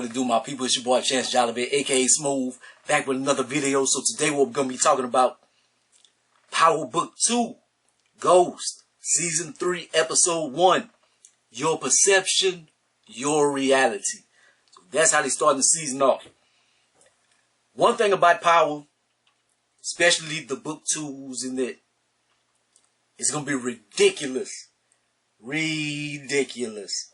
it do, my people? It's your boy Chance Jolly, aka Smooth, back with another video. So today we're gonna be talking about Power Book 2, Ghost, Season 3, Episode 1. Your perception, your reality. So that's how they starting the season off. One thing about Power, especially the book 2s in that, it's gonna be ridiculous. Ridiculous.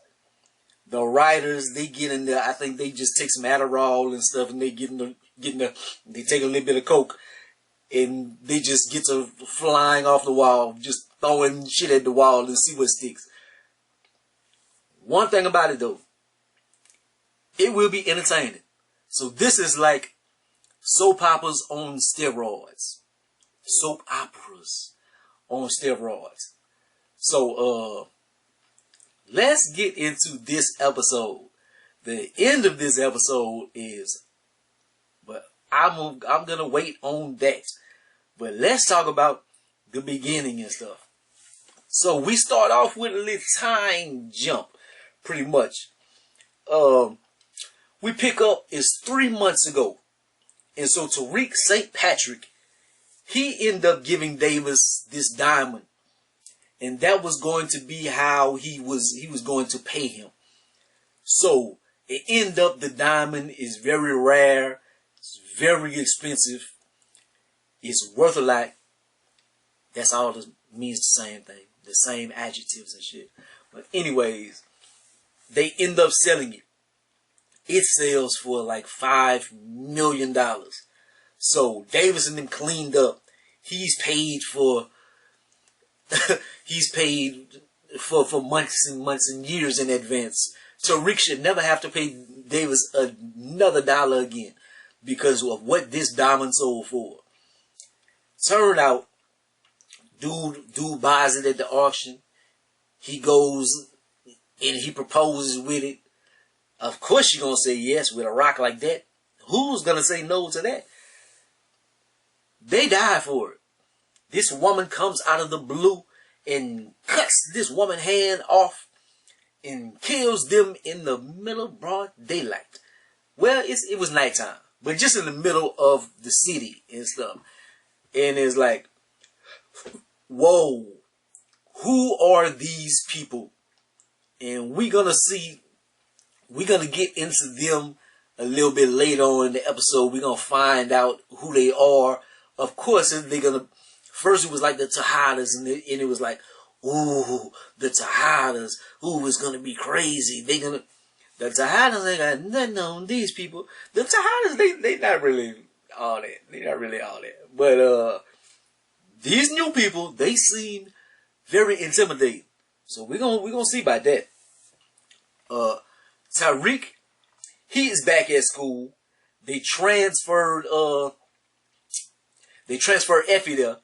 The writers, they get in there. I think they just take some Adderall and stuff, and they they take a little bit of coke, and they just get to flying off the wall, just throwing shit at the wall and see what sticks. One thing about it though, it will be entertaining. So this is like soap operas on steroids. Soap operas on steroids. So let's get into this episode. The end of this episode is, but I'm gonna wait on that. But let's talk about the beginning and stuff. So we start off with a little time jump, pretty much. We pick up is 3 months ago, and so Tariq St. Patrick, he ended up giving Davis this diamond. And that was going to be how he was going to pay him. So it ended up the diamond is very rare. It's very expensive. It's worth a lot. That's all it means, the same thing. The same adjectives and shit. But anyways, they end up selling it. It sells for like $5 million. So Davis and them cleaned up. He's paid for for months and months and years in advance. Tariq should never have to pay Davis another dollar again because of what this diamond sold for. Turned out, dude buys it at the auction. He goes and he proposes with it. Of course you're gonna say yes with a rock like that. Who's gonna say no to that? They die for it. This woman comes out of the blue and cuts this woman's hand off and kills them in the middle of broad daylight. Well, it was nighttime, but just in the middle of the city and stuff. And it's like, whoa, who are these people? And we're gonna get into them a little bit later on in the episode. We're gonna find out who they are. Of course, they're gonna. First, it was like the Tejadas, and it was like, ooh, the Tejadas. Ooh, it's gonna be crazy. The Tejadas ain't got nothing on these people. The Tejadas, they not really all that. They not really all that. But these new people, they seem very intimidating. So we're gonna see about that. Tariq, he is back at school. They transferred Effie there.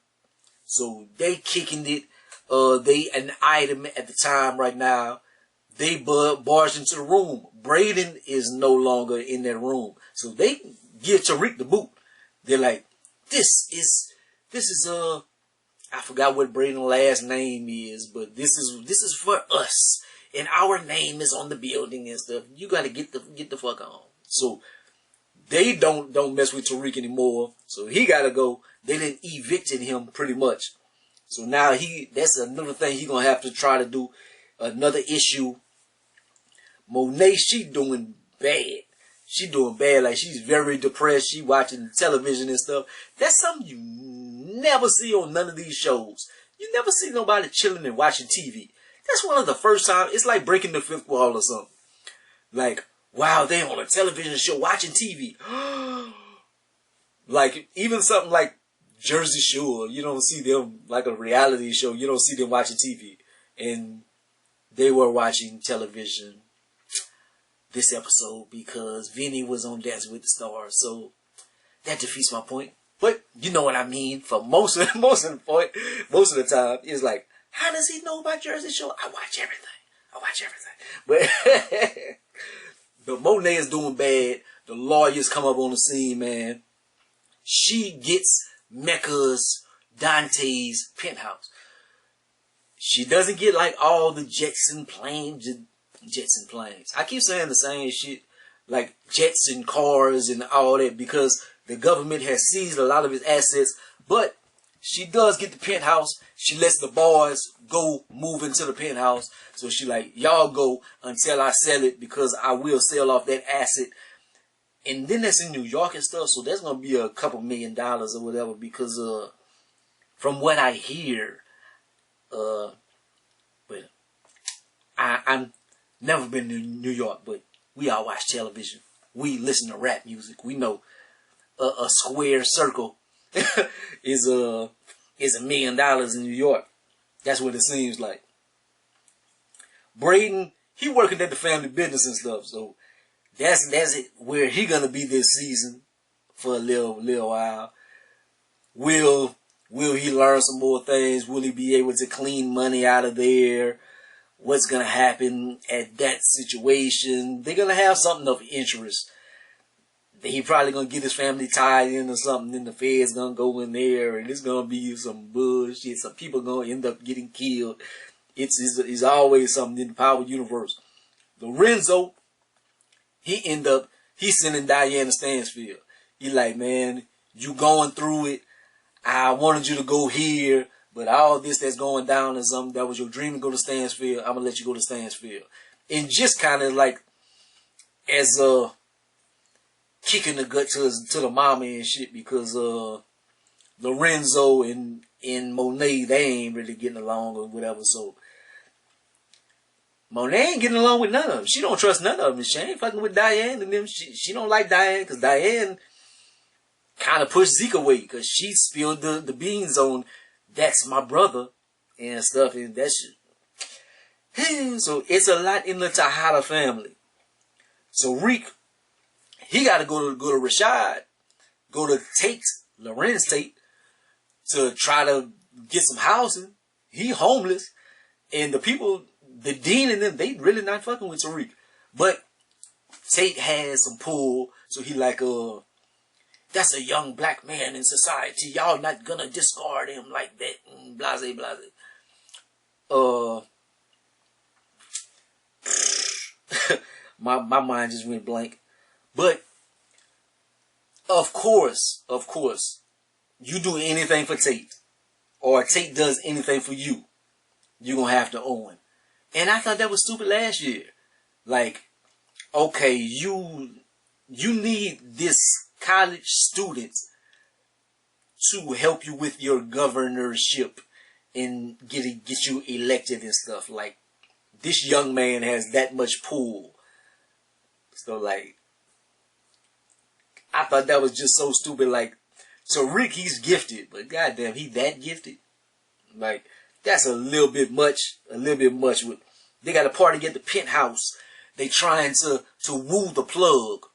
So they kicking it. They an item at the time right now. They barged into the room. Brayden is no longer in that room. So they give Tariq the boot. They're like, this is I forgot what Brayden's last name is, but this is for us. And our name is on the building and stuff. You gotta get the fuck on. So they don't mess with Tariq anymore. So he gotta go. They didn't evicted him pretty much. So now that's another thing he gonna have to try to do. Another issue. Monet, she doing bad. She doing bad. Like, she's very depressed. She watching television and stuff. That's something you never see on none of these shows. You never see nobody chilling and watching TV. That's one of the first times. It's like breaking the fifth wall or something. Like, wow, they on a television show watching TV. Like, even something like Jersey Shore, you don't see them like a reality show. You don't see them watching TV. And they were watching television this episode because Vinny was on Dancing with the Stars. So that defeats my point. But you know what I mean. For most of the time, it's like, how does he know about Jersey Shore? I watch everything. But Monet is doing bad. The lawyers come up on the scene, man. She gets Mecca's, Dante's penthouse. She doesn't get like all the Jetson planes. I keep saying the same shit like jets and cars and all that, because the government has seized a lot of his assets. But she does get the penthouse. She lets the boys go move into the penthouse. So she like, y'all go until I sell it, because I will sell off that asset. And then that's in New York and stuff. So that's going to be a couple $1 million or whatever, because from what I hear, but I'm never been to New York, but we all watch television. We listen to rap music. We know a square circle is $1 million in New York. That's what it seems like. Brayden, he working at the family business and stuff, so that's it. Where he gonna be this season for a little while. Will he learn some more things? Will he be able to clean money out of there? What's gonna happen at that situation? They're gonna have something of interest. He probably gonna get his family tied in or something, then the feds gonna go in there, and it's gonna be some bullshit. Some people gonna end up getting killed. It's always something in the Power universe. Lorenzo, he's sending Diane to Stansfield. He like, man, you going through it. I wanted you to go here, but all this that's going down is something that was your dream to go to Stansfield. I'm gonna let you go to Stansfield, and just kind of like as kicking the gut to the mama and shit, because Lorenzo and Monet, they ain't really getting along or whatever. So Monet ain't getting along with none of them. She don't trust none of them. She ain't fucking with Diane and them. She don't like Diane, because Diane kind of pushed Zeke away, because she spilled the beans on that's my brother and stuff, and that shit. So it's a lot in the Tejada family. So Reek, he got to go to Rashad, go to Lorenz Tate, to try to get some housing. He homeless, and the people, the dean and them, they really not fucking with Tariq. But Tate has some pull, so he like, that's a young black man in society. Y'all not gonna discard him like that. And blase, blase. My mind just went blank. But of course, you do anything for Tate, or Tate does anything for you, you're gonna have to owe him. And I thought that was stupid last year. Like, okay, you need this college student to help you with your governorship and get you elected and stuff. Like, this young man has that much pull. So like, I thought that was just so stupid. Like, Tariq, he's gifted, but goddamn, he that gifted? Like, that's a little bit much. They got a party at the penthouse. They trying to woo the plug.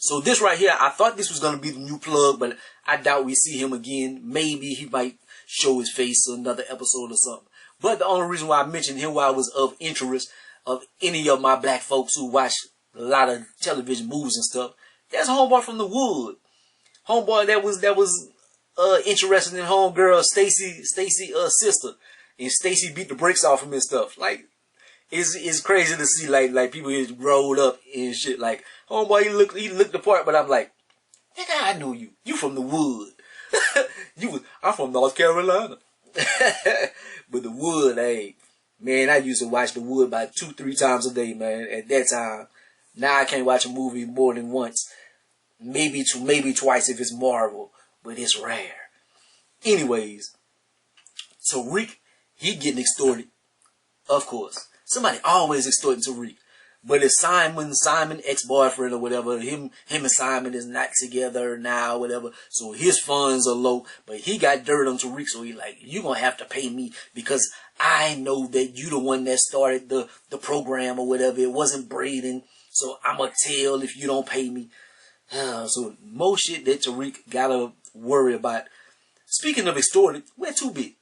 So this right here, I thought this was going to be the new plug, but I doubt we see him again. Maybe he might show his face in another episode or something. But the only reason why I mentioned him, why I was of interest of any of my black folks who watch a lot of television movies and stuff, that's Homeboy from the Wood. Homeboy that was interested in homegirl Stacy's sister, and Stacy beat the brakes off him and stuff. Like, it's crazy to see like people is grown up and shit. Like, homeboy, he looked the part, but I'm like, nigga, I know you. You from the Wood. I'm from North Carolina. But the Wood, hey, man, I used to watch the Wood about 2-3 times a day, man. At that time, now I can't watch a movie more than once, maybe twice if it's Marvel, but it's rare. Anyways, so Rick, he getting extorted, of course. Somebody always extorting Tariq. But it's Simon ex-boyfriend or whatever. Him and Simon is not together now, whatever. So his funds are low. But he got dirt on Tariq, so he like, you gonna have to pay me, because I know that you the one that started the program or whatever. It wasn't Brayden. So I'm gonna tell if you don't pay me. So more shit that Tariq gotta worry about. Speaking of extorted, where 2-Bit?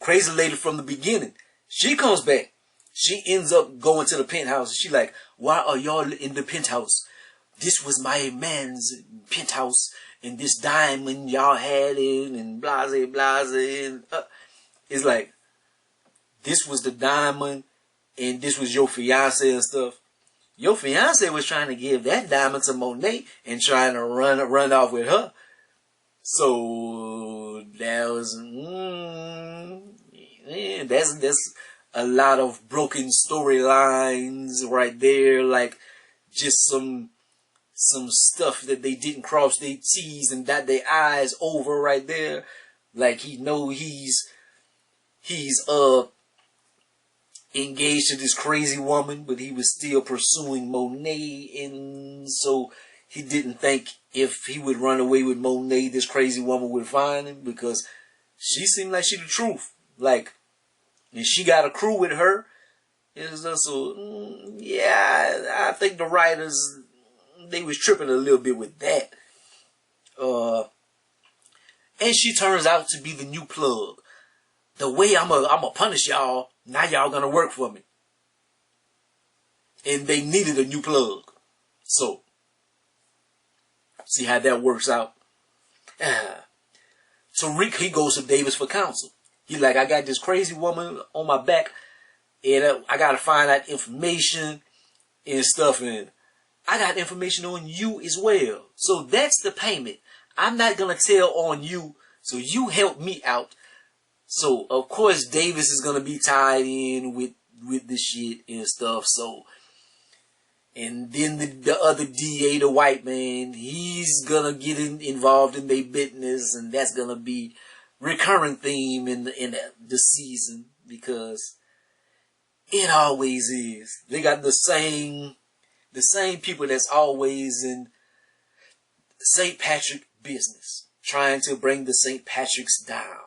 Crazy lady from the beginning. She comes back. She ends up going to the penthouse. She like, why are y'all in the penthouse? This was my man's penthouse, and this diamond y'all had it, and blase. And, it's like, this was the diamond and this was your fiance and stuff, your fiance was trying to give that diamond to Monet and trying to run off with her. So that was that's a lot of broken storylines right there. Like just some stuff that they didn't cross their T's and dot their I's over right there. Like he's engaged to this crazy woman, but he was still pursuing Monet, and so he didn't think if he would run away with Monet, this crazy woman would find him, because she seemed like she the truth. Like, and she got a crew with her. It's also, yeah, I think the writers, they was tripping a little bit with that. And she turns out to be the new plug. The way I'm gonna punish y'all, now y'all gonna work for me. And they needed a new plug. So, see how that works out. Tariq, he goes to Davis for counsel. He like, I got this crazy woman on my back, and I gotta find out information and stuff, and I got information on you as well. So that's the payment. I'm not gonna tell on you, so you help me out. So of course Davis is gonna be tied in with this shit and stuff. So, and then the other DA, the white man, he's gonna get involved in their business, and that's gonna be recurring theme in the season, because it always is. They got the same people that's always in St. Patrick business, trying to bring the St. Patrick's down.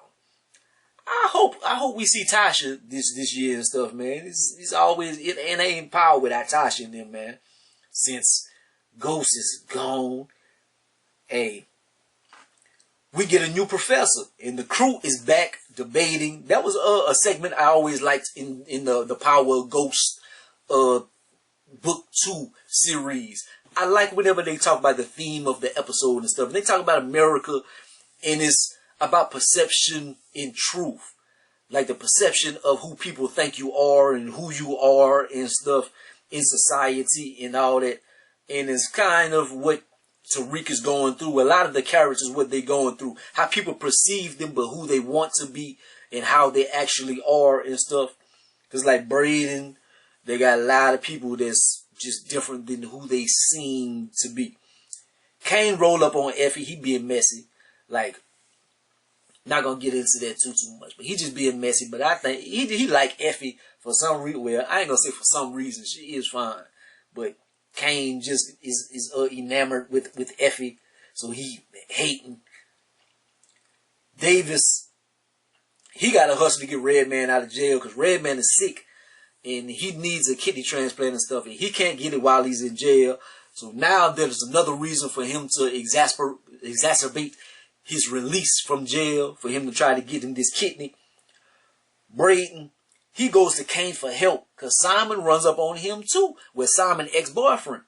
I hope we see Tasha this year and stuff, man. It's always, it ain't power without Tasha in them, man. Since Ghost is gone, hey, we get a new professor, and the crew is back debating. That was a segment I always liked in the Power of Ghost book 2 series. I like whenever they talk about the theme of the episode and stuff. And they talk about America, and it's about perception and truth. Like the perception of who people think you are and who you are and stuff in society and all that. And it's kind of what Tariq is going through. A lot of the characters, what they're going through. How people perceive them, but who they want to be and how they actually are and stuff. Because like Brayden, they got a lot of people that's just different than who they seem to be. Kane roll up on Effie. He being messy. Like, not gonna get into that too much, but he just being messy. But I think he like Effie for some reason. Well, I ain't gonna say for some reason. She is fine, but Kane just is enamored with Effie, so he hating. Davis, he got to hustle to get Redman out of jail, because Redman is sick and he needs a kidney transplant and stuff, and he can't get it while he's in jail. So now there's another reason for him to exacerbate his release from jail, for him to try to get him this kidney. Brayden, he goes to Kane for help, because Simon runs up on him too, with Simon's ex-boyfriend.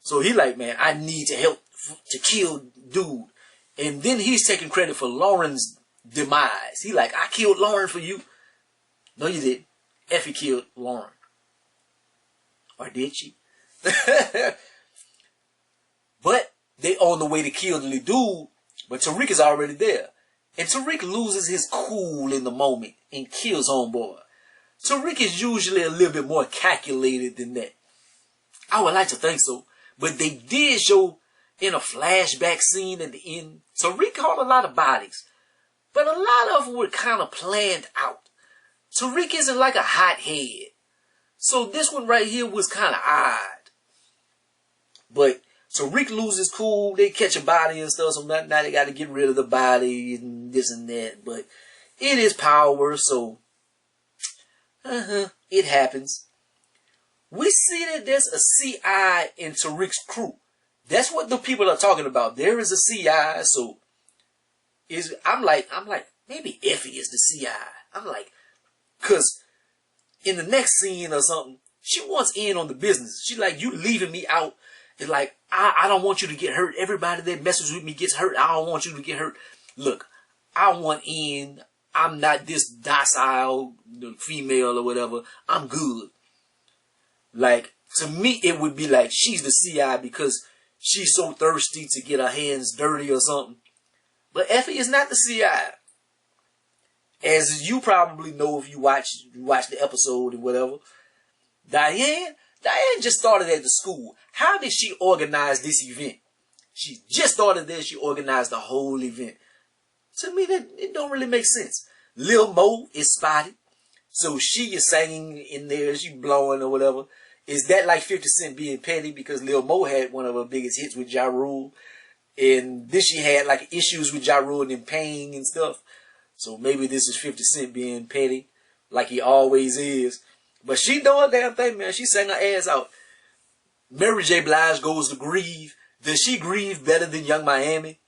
So he like, man, I need to help to kill dude. And then he's taking credit for Lauren's demise. He like, I killed Lauren for you. No, you didn't. Effie killed Lauren. Or did she? But they on the way to kill the dude, but Tariq is already there. And Tariq loses his cool in the moment and kills homeboy. Tariq is usually a little bit more calculated than that. I would like to think so. But they did show in a flashback scene at the end, Tariq caught a lot of bodies. But a lot of them were kind of planned out. Tariq isn't like a hothead. So this one right here was kind of odd. But Tariq loses cool. They catch a body and stuff. So now they got to get rid of the body and this and that. But it is power. So it happens. We see that there's a CI in Tariq's crew. That's what the people are talking about. There is a CI. So I'm like, maybe Effie is the CI. I'm like, because in the next scene or something, she wants in on the business. She like, you leaving me out. It's like, I don't want you to get hurt. Everybody that messes with me gets hurt. I don't want you to get hurt. Look, I want in. I'm not this docile female or whatever. I'm good. Like, to me, it would be like she's the CI because she's so thirsty to get her hands dirty or something. But Effie is not the CI. As you probably know if you watch the episode or whatever, Diane just started at the school. How did she organize this event? She just started there. She organized the whole event. To me, that it don't really make sense. Lil Mo is spotted. So she is singing in there. She blowing or whatever. Is that like 50 Cent being petty? Because Lil Mo had one of her biggest hits with Ja Rule. And then she had like issues with Ja Rule and Pain and stuff. So maybe this is 50 Cent being petty. Like he always is. But she doing damn thing, man. She sang her ass out. Mary J. Blige goes to grieve. Does she grieve better than Young Miami?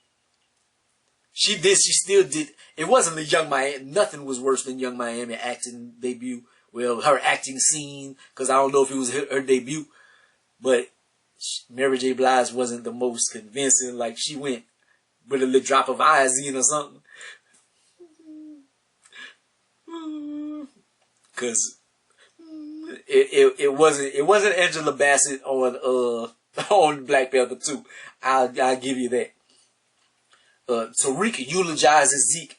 She still did. It wasn't the Young Miami. Nothing was worse than Young Miami acting debut. Well, her acting scene, because I don't know if it was her debut. But Mary J. Blige wasn't the most convincing. Like, she went with a little drop of Izine or something. Because it wasn't Angela Bassett on Black Panther 2. I'll give you that. Tariq eulogizes Zeke,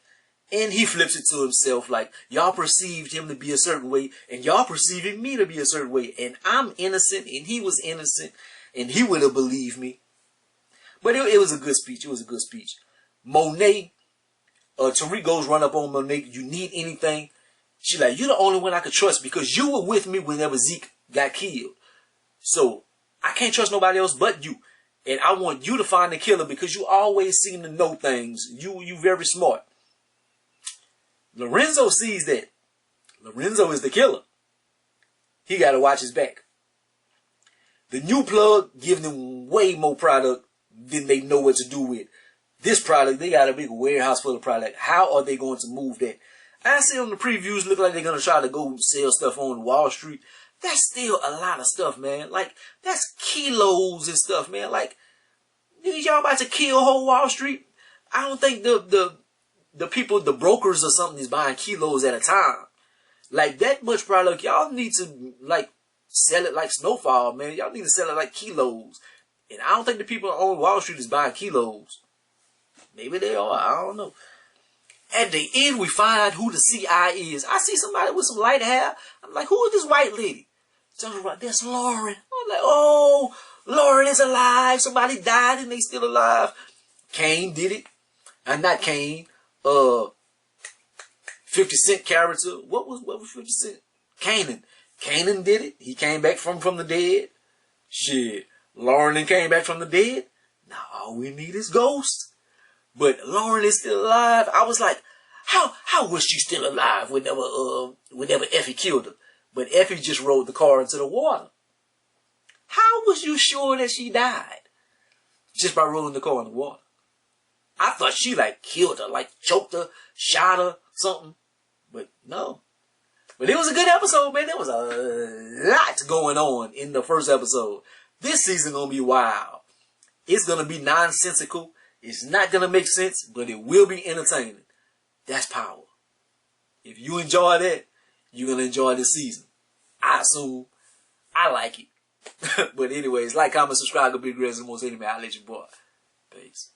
and he flips it to himself like, y'all perceived him to be a certain way, and y'all perceiving me to be a certain way, and I'm innocent, and he was innocent, and he would have believed me. But it was a good speech. It was a good speech. Monet, Tariq goes run up on Monet. You need anything? She like, you're the only one I could trust because you were with me whenever Zeke got killed. So I can't trust nobody else but you. And I want you to find the killer because you always seem to know things. You very smart. Lorenzo sees that. Lorenzo is the killer. He got to watch his back. The new plug gives them way more product than they know what to do with. This product, they got a big warehouse full of product. How are they going to move that? I see on the previews look like they're going to try to go sell stuff on Wall Street. That's still a lot of stuff, man. Like, that's kilos and stuff, man. Like, y'all about to kill whole Wall Street? I don't think the people, the brokers or something is buying kilos at a time. Like, that much product, y'all need to, like, sell it like snowfall, man. Y'all need to sell it like kilos. And I don't think the people on Wall Street is buying kilos. Maybe they are. I don't know. At the end, we find out who the CI is. I see somebody with some light hair. I'm like, who is this white lady? Talking about, that's Lauren. I'm like, oh, Lauren is alive. Somebody died and they still alive. Kane did it. And not Kane. 50 Cent character. What was 50 Cent? Kanan. Kanan did it. He came back from the dead. Shit. Lauren came back from the dead. Now all we need is Ghost. But Lauren is still alive. I was like, how was she still alive whenever Effie killed her? But Effie just rode the car into the water. How was you sure that she died? Just by rolling the car in the water. I thought she like killed her, like choked her, shot her, something. But no. But it was a good episode, man. There was a lot going on in the first episode. This season gonna be wild. It's gonna be nonsensical. It's not going to make sense, but it will be entertaining. That's power. If you enjoy that, you're going to enjoy this season. I assume. I like it. But anyways, like, comment, subscribe, go big, great, and most anime. I'll let you boy. Peace.